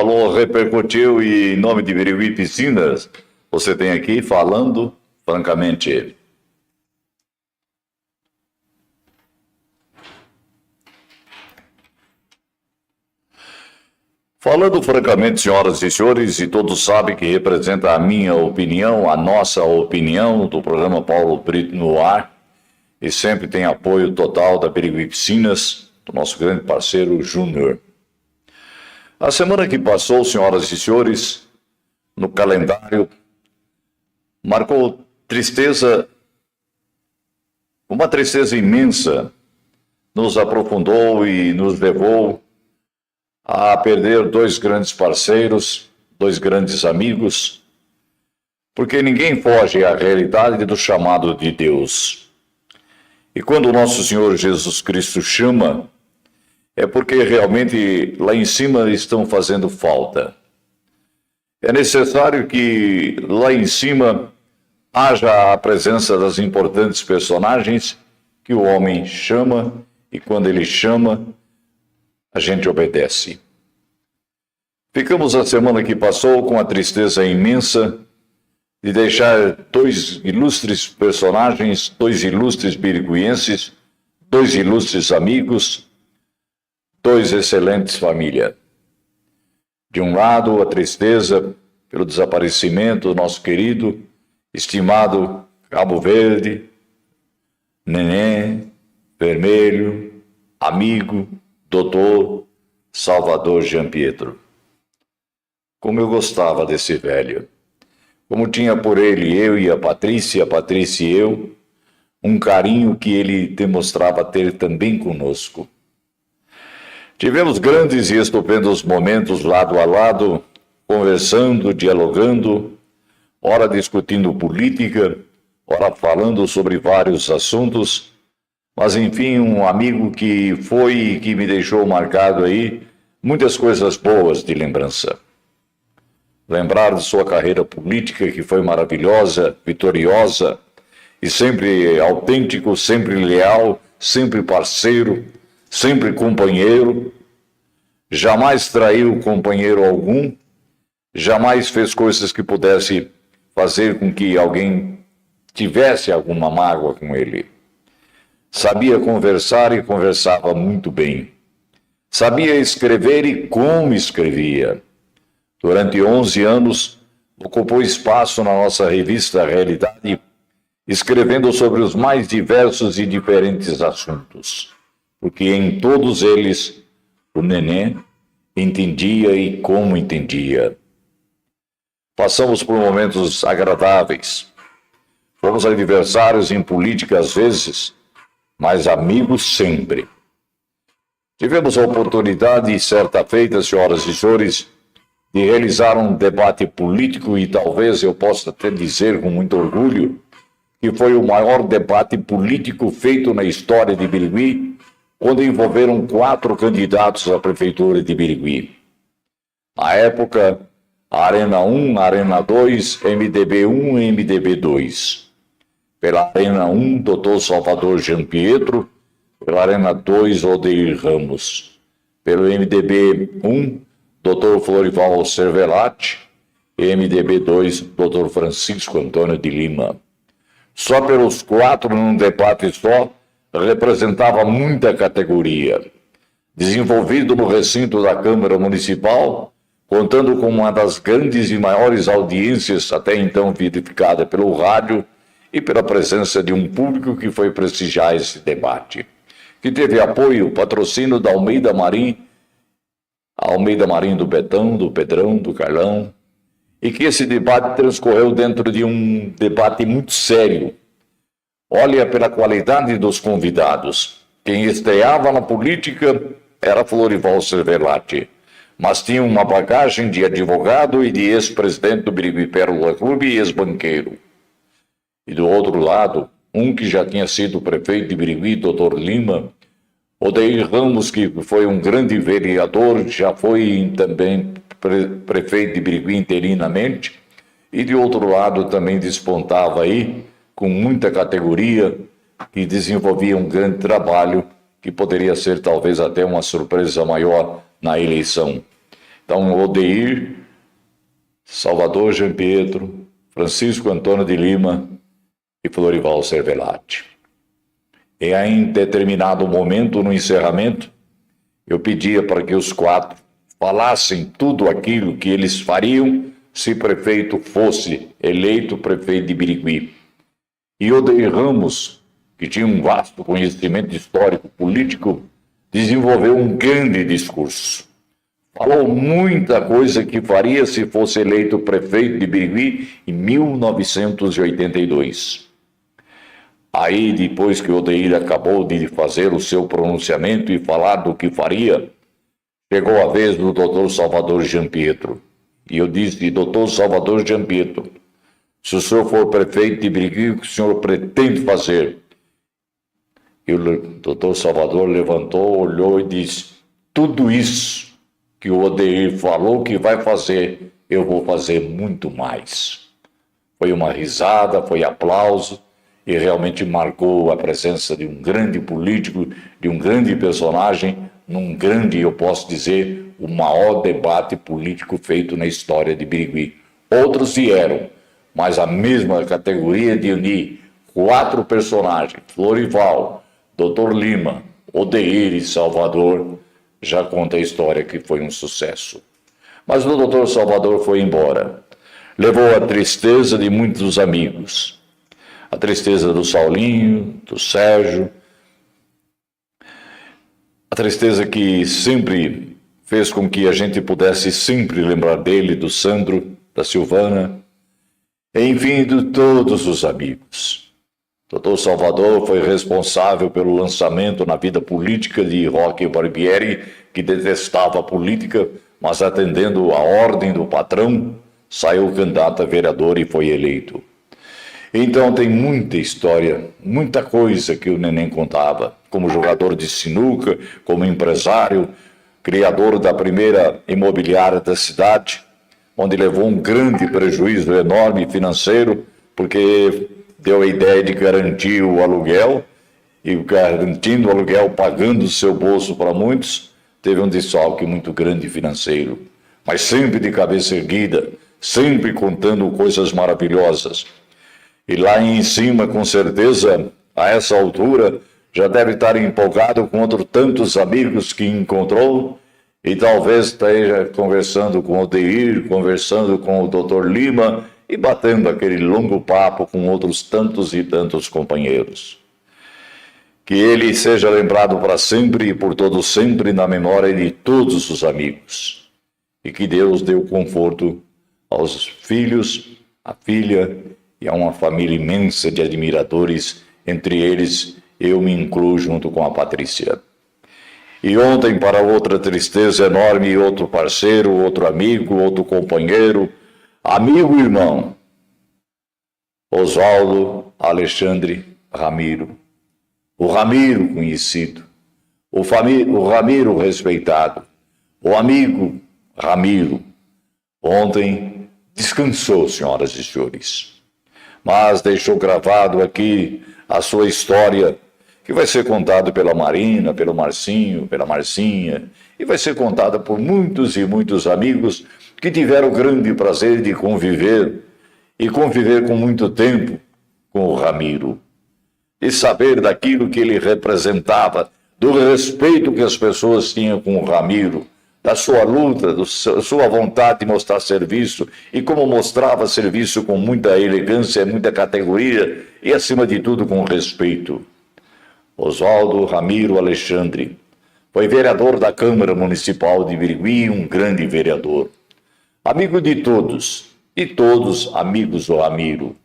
Falou, repercutiu e em nome de Birigui Piscinas, você tem aqui falando francamente. Falando francamente, senhoras e senhores, e todos sabem que representa a minha opinião, a nossa opinião do programa Paulo Brito no ar, e sempre tem apoio total da Birigui Piscinas, do nosso grande parceiro Júnior. A semana que passou, senhoras e senhores, no calendário, marcou tristeza, uma tristeza imensa, nos aprofundou e nos levou a perder dois grandes parceiros, dois grandes amigos, porque ninguém foge à realidade do chamado de Deus. E quando o nosso Senhor Jesus Cristo chama, é porque realmente lá em cima estão fazendo falta. É necessário que lá em cima haja a presença das importantes personagens que o homem chama, e quando ele chama, a gente obedece. Ficamos a semana que passou com a tristeza imensa de deixar dois ilustres personagens, dois ilustres biriguienses, dois ilustres amigos, dois excelentes família. De um lado, a tristeza pelo desaparecimento do nosso querido, estimado Cabo Verde, Neném, Vermelho, amigo, doutor Salvador Jean Pietro. Como eu gostava desse velho. Como tinha por ele eu e a Patrícia e eu, um carinho que ele demonstrava ter também conosco. Tivemos grandes e estupendos momentos lado a lado, conversando, dialogando, ora discutindo política, ora falando sobre vários assuntos, mas enfim, um amigo que foi e que me deixou marcado aí muitas coisas boas de lembrança. Lembrar de sua carreira política, que foi maravilhosa, vitoriosa, e sempre autêntico, sempre leal, sempre parceiro, sempre companheiro, jamais traiu companheiro algum, jamais fez coisas que pudesse fazer com que alguém tivesse alguma mágoa com ele. Sabia conversar e conversava muito bem. Sabia escrever e como escrevia. Durante 11 anos, ocupou espaço na nossa revista Realidade, escrevendo sobre os mais diversos e diferentes assuntos, porque em todos eles o Neném entendia e como entendia. Passamos por momentos agradáveis. Fomos adversários em política às vezes, mas amigos sempre. Tivemos a oportunidade, certa feita, senhoras e senhores, de realizar um debate político e talvez eu possa até dizer com muito orgulho que foi o maior debate político feito na história de Birigui, quando envolveram 4 candidatos à prefeitura de Birigui. Na época, a Arena 1, Arena 2, MDB 1 e MDB 2. Pela Arena 1, Dr. Salvador Jean Pietro, pela Arena 2, Odeir Ramos. Pelo MDB 1, Dr. Florival Cervelati, e MDB 2, Dr. Francisco Antônio de Lima. Só pelos 4 num debate só, representava muita categoria. Desenvolvido no recinto da Câmara Municipal, contando com uma das grandes e maiores audiências até então verificada pelo rádio e pela presença de um público que foi prestigiar esse debate, que teve apoio, patrocínio da Almeida Marim do Betão, do Pedrão, do Carlão, e que esse debate transcorreu dentro de um debate muito sério. Olha pela qualidade dos convidados. Quem estreava na política era Florival Cervelati, mas tinha uma bagagem de advogado e de ex-presidente do Birigui Pérola Clube e ex-banqueiro. E do outro lado, um que já tinha sido prefeito de Birigui, Dr. Lima, Odeir Ramos, que foi um grande vereador, já foi também prefeito de Birigui interinamente, e de outro lado também despontava aí, com muita categoria, que desenvolvia um grande trabalho, que poderia ser talvez até uma surpresa maior na eleição. Então, Odeir, Salvador Gianpietro, Francisco Antônio de Lima e Florival Cervelati. E aí, em determinado momento, no encerramento, eu pedia para que os quatro falassem tudo aquilo que eles fariam se prefeito fosse eleito prefeito de Birigui. E Odeir Ramos, que tinha um vasto conhecimento histórico político, desenvolveu um grande discurso. Falou muita coisa que faria se fosse eleito prefeito de Birigui em 1982. Aí, depois que Odeir acabou de fazer o seu pronunciamento e falar do que faria, chegou a vez do doutor Salvador Gianpietro. E eu disse, doutor Salvador Gianpietro, se o senhor for prefeito de Birigui, o que o senhor pretende fazer? E o doutor Salvador levantou, olhou e disse, tudo isso que o Odeir falou que vai fazer, eu vou fazer muito mais. Foi uma risada, foi aplauso, e realmente marcou a presença de um grande político, de um grande personagem, num grande, eu posso dizer, o maior debate político feito na história de Birigui. Outros vieram, mas a mesma categoria de unir quatro personagens, Florival, Dr. Lima, Odeir e Salvador, já conta a história que foi um sucesso. Mas o Dr. Salvador foi embora. Levou a tristeza de muitos amigos. A tristeza do Saulinho, do Sérgio, a tristeza que sempre fez com que a gente pudesse sempre lembrar dele, do Sandro, da Silvana, enfim, de todos os amigos. Dr. Salvador foi responsável pelo lançamento na vida política de Roque Barbieri, que detestava a política, mas atendendo a ordem do patrão, saiu candidato a vereador e foi eleito. Então tem muita história, muita coisa que o Neném contava, como jogador de sinuca, como empresário, criador da primeira imobiliária da cidade, onde levou um grande prejuízo enorme financeiro, porque deu a ideia de garantir o aluguel, e garantindo o aluguel, pagando o seu bolso para muitos, teve um desfalque muito grande financeiro, mas sempre de cabeça erguida, sempre contando coisas maravilhosas. E lá em cima, com certeza, a essa altura, já deve estar empolgado com outros tantos amigos que encontrou e talvez esteja conversando com o Odeir, conversando com o Dr. Lima e batendo aquele longo papo com outros tantos e tantos companheiros. Que ele seja lembrado para sempre e por todo sempre na memória de todos os amigos. E que Deus dê o conforto aos filhos, à filha e a uma família imensa de admiradores, entre eles eu me incluo junto com a Patrícia. E ontem, para outra tristeza enorme, outro parceiro, outro amigo, outro companheiro, amigo e irmão, Oswaldo Alexandre Ramiro. O Ramiro conhecido, o Ramiro respeitado, o amigo Ramiro. Ontem descansou, senhoras e senhores, mas deixou gravado aqui a sua história, que vai ser contada pela Marina, pelo Marcinho, pela Marcinha, e vai ser contada por muitos e muitos amigos que tiveram o grande prazer de conviver, e conviver com muito tempo com o Ramiro, e saber daquilo que ele representava, do respeito que as pessoas tinham com o Ramiro, da sua luta, da sua vontade de mostrar serviço, e como mostrava serviço com muita elegância, muita categoria, e acima de tudo com respeito. Oswaldo Ramiro Alexandre foi vereador da Câmara Municipal de Birigui, um grande vereador. Amigo de todos, e todos amigos do Ramiro.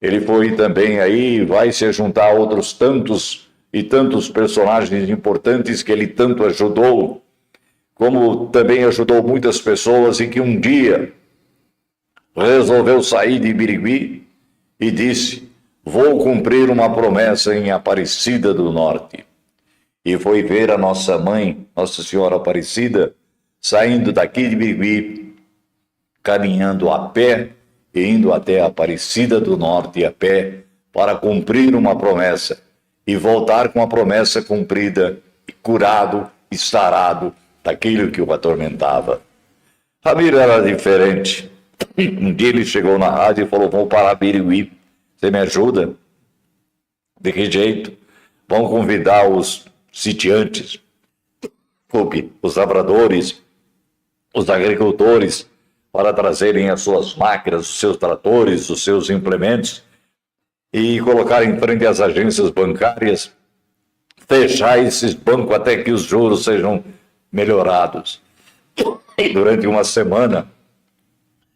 Ele foi também aí, vai se juntar a outros tantos e tantos personagens importantes que ele tanto ajudou, como também ajudou muitas pessoas e que um dia resolveu sair de Birigui e disse: vou cumprir uma promessa em Aparecida do Norte. E foi ver a nossa mãe, Nossa Senhora Aparecida, saindo daqui de Birigui, caminhando a pé, e indo até Aparecida do Norte a pé, para cumprir uma promessa, e voltar com a promessa cumprida, curado e sarado daquilo que o atormentava. Ramiro era diferente. Um dia ele chegou na rádio e falou: vamos parar Birigui, você me ajuda? De que jeito? Vamos convidar os sitiantes, os lavradores, os agricultores, para trazerem as suas máquinas, os seus tratores, os seus implementos e colocar em frente às agências bancárias, fechar esses bancos até que os juros sejam melhorados. E durante uma semana,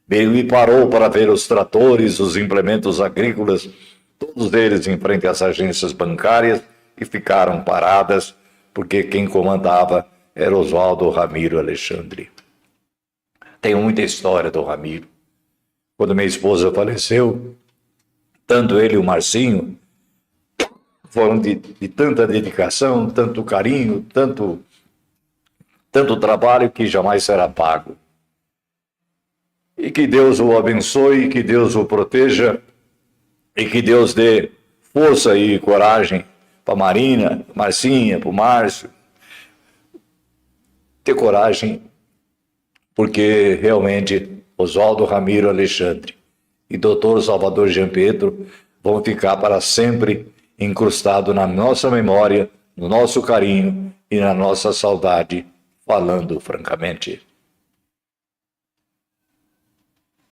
Birigui parou para ver os tratores, os implementos agrícolas, todos eles em frente às agências bancárias, e ficaram paradas, porque quem comandava era Oswaldo Ramiro Alexandre. Tem muita história do Ramiro. Quando minha esposa faleceu, tanto ele e o Marcinho foram de tanta dedicação, tanto carinho, tanto trabalho que jamais será pago. E que Deus o abençoe, que Deus o proteja e que Deus dê força e coragem para a Marina, Marcinha, para o Márcio. Ter coragem, porque realmente Oswaldo Ramiro Alexandre e Dr. Salvador Gianpietro vão ficar para sempre incrustados na nossa memória, no nosso carinho e na nossa saudade, falando francamente.